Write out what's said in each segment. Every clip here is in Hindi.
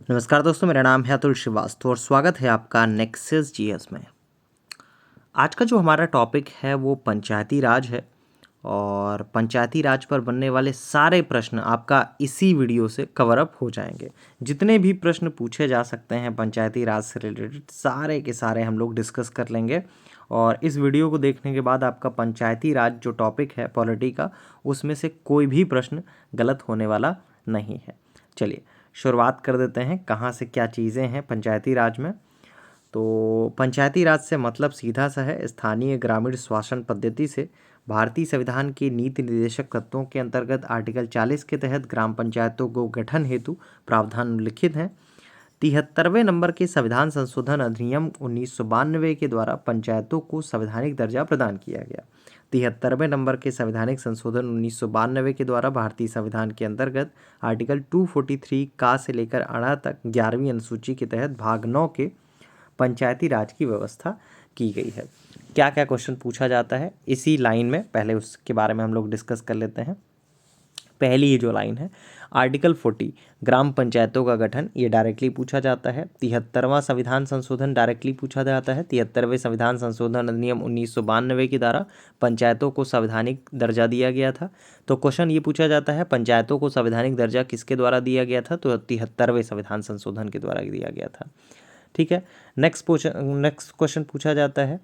नमस्कार दोस्तों, मेरा नाम है अतुल श्रीवास्तव और स्वागत है आपका नेक्सस जीएस में। आज का जो हमारा टॉपिक है वो पंचायती राज है और पंचायती राज पर बनने वाले सारे प्रश्न आपका इसी वीडियो से कवर अप हो जाएंगे। जितने भी प्रश्न पूछे जा सकते हैं पंचायती राज से रिलेटेड सारे के सारे हम लोग डिस्कस कर लेंगे और इस वीडियो को देखने के बाद आपका पंचायती राज जो टॉपिक है पॉलिटी का, उसमें से कोई भी प्रश्न गलत होने वाला नहीं है। चलिए शुरुआत कर देते हैं, कहाँ से क्या चीज़ें हैं पंचायती राज में। तो पंचायती राज से मतलब सीधा सा है स्थानीय ग्रामीण शासन पद्धति से। भारतीय संविधान के नीति निर्देशक तत्वों के अंतर्गत आर्टिकल 40 के तहत ग्राम पंचायतों को गठन हेतु प्रावधान उल्लिखित हैं। 73वें नंबर के संविधान संशोधन अधिनियम 1992 के द्वारा पंचायतों को संवैधानिक दर्जा प्रदान किया गया। 73वें नंबर के संवैधानिक संशोधन 1992 के द्वारा भारतीय संविधान के अंतर्गत आर्टिकल 243 का से लेकर 18 तक 11वीं अनुसूची के तहत भाग 9 के पंचायती राज की व्यवस्था की गई है। क्या क्या क्वेश्चन पूछा जाता है इसी लाइन में, पहले उसके बारे में हम लोग डिस्कस कर लेते हैं। पहली ही जो लाइन है आर्टिकल 40 ग्राम पंचायतों का गठन, ये डायरेक्टली पूछा जाता है। 73वां संविधान संशोधन डायरेक्टली पूछा जाता है। 73वें संविधान संशोधन अधिनियम 1992 के द्वारा पंचायतों को संवैधानिक दर्जा दिया गया था। तो क्वेश्चन ये पूछा जाता है पंचायतों को संवैधानिक दर्जा किसके द्वारा दिया गया था, तो 73वें संविधान संशोधन के द्वारा दिया गया था। ठीक है, नेक्स्ट क्वेश्चन पूछा जाता है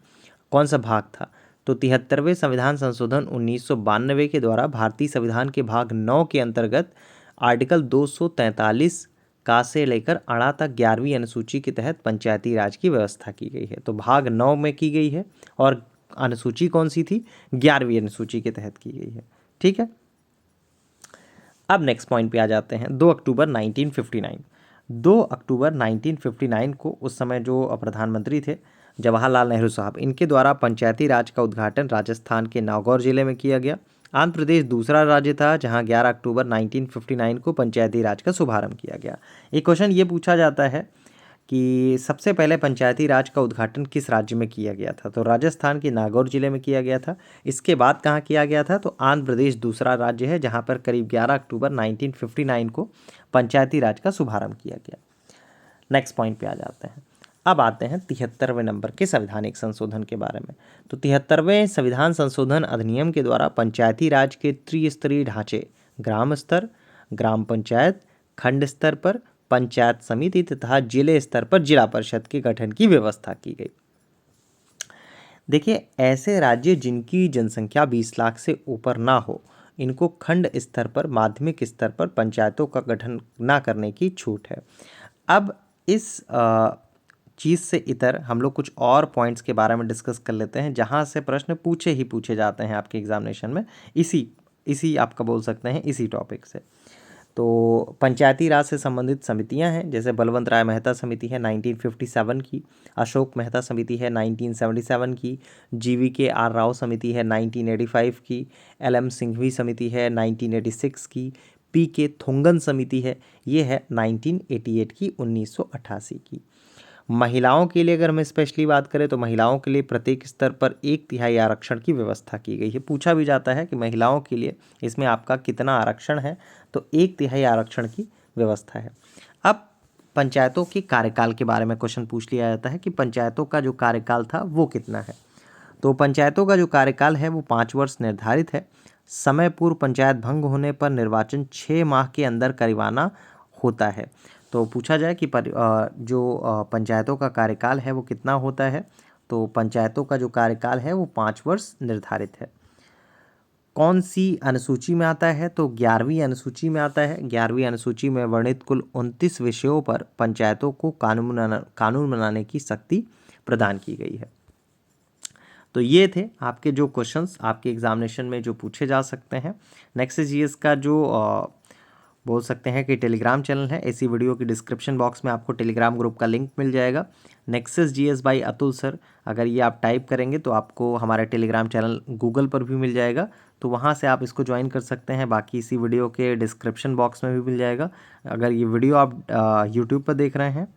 कौन सा भाग था, तो 73वें संविधान संशोधन 1992 के द्वारा भारतीय संविधान के भाग 9 के अंतर्गत आर्टिकल 243 का से लेकर 18 तक 11वीं अनुसूची के तहत पंचायती राज की व्यवस्था की गई है। तो भाग 9 में की गई है और अनुसूची कौन सी थी, 11वीं अनुसूची के तहत की गई है। ठीक है, अब नेक्स्ट पॉइंट पे आ जाते हैं। 2 अक्टूबर 1959 को उस समय जो प्रधानमंत्री थे जवाहरलाल नेहरू साहब, इनके द्वारा पंचायती राज का उद्घाटन राजस्थान के नागौर जिले में किया गया। आंध्र प्रदेश दूसरा राज्य था जहां 11 अक्टूबर 1959 को पंचायती राज का शुभारंभ किया गया। एक क्वेश्चन ये पूछा जाता है कि सबसे पहले पंचायती राज का उद्घाटन किस राज्य में किया गया था, तो राजस्थान के नागौर जिले में किया गया था। इसके बाद कहाँ किया गया था, तो आंध्र प्रदेश दूसरा राज्य है जहाँ पर करीब 11 अक्टूबर 1959 को पंचायती राज का शुभारंभ किया गया। नेक्स्ट पॉइंट पे आ जाते हैं। अब आते हैं 73वें नंबर के संवैधानिक संशोधन के बारे में। तो 73वें संविधान संशोधन अधिनियम के द्वारा पंचायती राज के त्रिस्तरीय ढांचे ग्राम स्तर, ग्राम पंचायत, खंड स्तर पर पंचायत समिति तथा जिले स्तर पर जिला परिषद के गठन की व्यवस्था की गई। देखिए, ऐसे राज्य जिनकी जनसंख्या 20 लाख से ऊपर ना हो, इनको खंड स्तर पर माध्यमिक स्तर पर पंचायतों का गठन ना करने की छूट है। अब इस चीज़ से इतर हम लोग कुछ और पॉइंट्स के बारे में डिस्कस कर लेते हैं जहाँ से प्रश्न पूछे जाते हैं आपके एग्जामिनेशन में, इसी आपका बोल सकते हैं इसी टॉपिक से। तो पंचायती राज से संबंधित समितियां हैं, जैसे बलवंत राय मेहता समिति है 1957 की, अशोक मेहता समिति है 1977 की, GVK R राव समिति है 1985 की, LM सिंघवी समिति है 1986 की, PK थोंगन समिति है, ये है 1988 की, 1988 की। महिलाओं के लिए अगर हम स्पेशली बात करें तो महिलाओं के लिए प्रत्येक स्तर पर 1/3 आरक्षण की व्यवस्था की गई है। पूछा भी जाता है कि महिलाओं के लिए इसमें आपका कितना आरक्षण है, तो 1/3 आरक्षण की व्यवस्था है। अब पंचायतों के कार्यकाल के बारे में क्वेश्चन पूछ लिया जाता है कि पंचायतों का जो कार्यकाल था वो कितना है। तो पंचायतों का जो कार्यकाल है वो 5 वर्ष निर्धारित है। समय पूर्व पंचायत भंग होने पर निर्वाचन 6 माह के अंदर करवाना होता है। तो पूछा जाए कि जो पंचायतों का कार्यकाल है वो कितना होता है, तो पंचायतों का जो कार्यकाल है वो 5 वर्ष निर्धारित है। कौन सी अनुसूची में आता है, तो 11वीं अनुसूची में आता है। 11वीं अनुसूची में वर्णित कुल 29 विषयों पर पंचायतों को कानून बनाने की शक्ति प्रदान की गई है। तो ये थे आपके जो क्वेश्चंस आपके एग्जामिनेशन में जो पूछे जा सकते हैं। नेक्स्ट जीएस का जो बोल सकते हैं कि टेलीग्राम चैनल है, इसी वीडियो की डिस्क्रिप्शन बॉक्स में आपको टेलीग्राम ग्रुप का लिंक मिल जाएगा, nexus GS bye Atul sir. अगर ये आप टाइप करेंगे तो आपको हमारा टेलीग्राम चैनल गूगल पर भी मिल जाएगा, तो वहाँ से आप इसको ज्वाइन कर सकते हैं। बाकी इसी वीडियो के डिस्क्रिप्शन बॉक्स में भी मिल जाएगा। अगर ये वीडियो आप यूट्यूब पर देख रहे हैं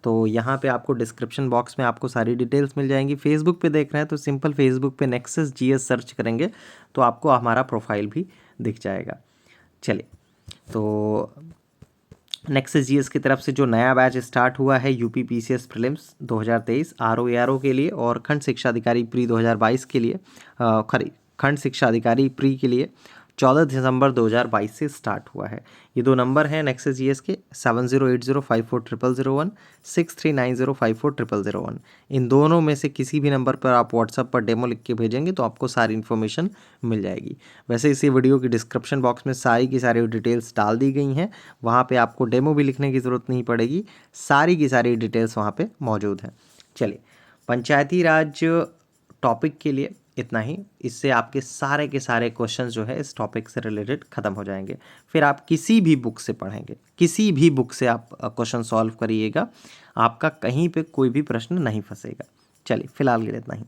तो यहाँ पे आपको डिस्क्रिप्शन बॉक्स में आपको सारी डिटेल्स मिल जाएंगी। फेसबुक पे देख रहे हैं तो सिंपल फेसबुक पे नेक्सस जीएस सर्च करेंगे तो आपको हमारा प्रोफाइल भी दिख जाएगा। चलिए, तो नेक्स्ट जीएस की तरफ से जो नया बैच स्टार्ट हुआ है यूपी पीसीएस प्रीलिम्स 2023 आरओ के लिए और खंड शिक्षा अधिकारी प्री 2022 के लिए खंड शिक्षा अधिकारी प्री के लिए 14 दिसंबर 2022 से स्टार्ट हुआ है। ये दो नंबर हैं नेक्स्ट जीएस के 7080540001 6390540001। इन दोनों में से किसी भी नंबर पर आप व्हाट्सएप पर डेमो लिख के भेजेंगे तो आपको सारी इन्फॉर्मेशन मिल जाएगी। वैसे इसी वीडियो की डिस्क्रिप्शन बॉक्स में सारी की सारी डिटेल्स डाल दी गई हैं, वहाँ पे आपको डेमो भी लिखने की ज़रूरत नहीं पड़ेगी, सारी की सारी डिटेल्स वहाँ पे मौजूद हैं। चलिए, पंचायती राज टॉपिक के लिए इतना ही। इससे आपके सारे के सारे क्वेश्चंस जो है इस टॉपिक से रिलेटेड ख़त्म हो जाएंगे। फिर आप किसी भी बुक से पढ़ेंगे, किसी भी बुक से आप क्वेश्चन सॉल्व करिएगा, आपका कहीं पे कोई भी प्रश्न नहीं फंसेगा। चलिए, फिलहाल के लिए इतना ही।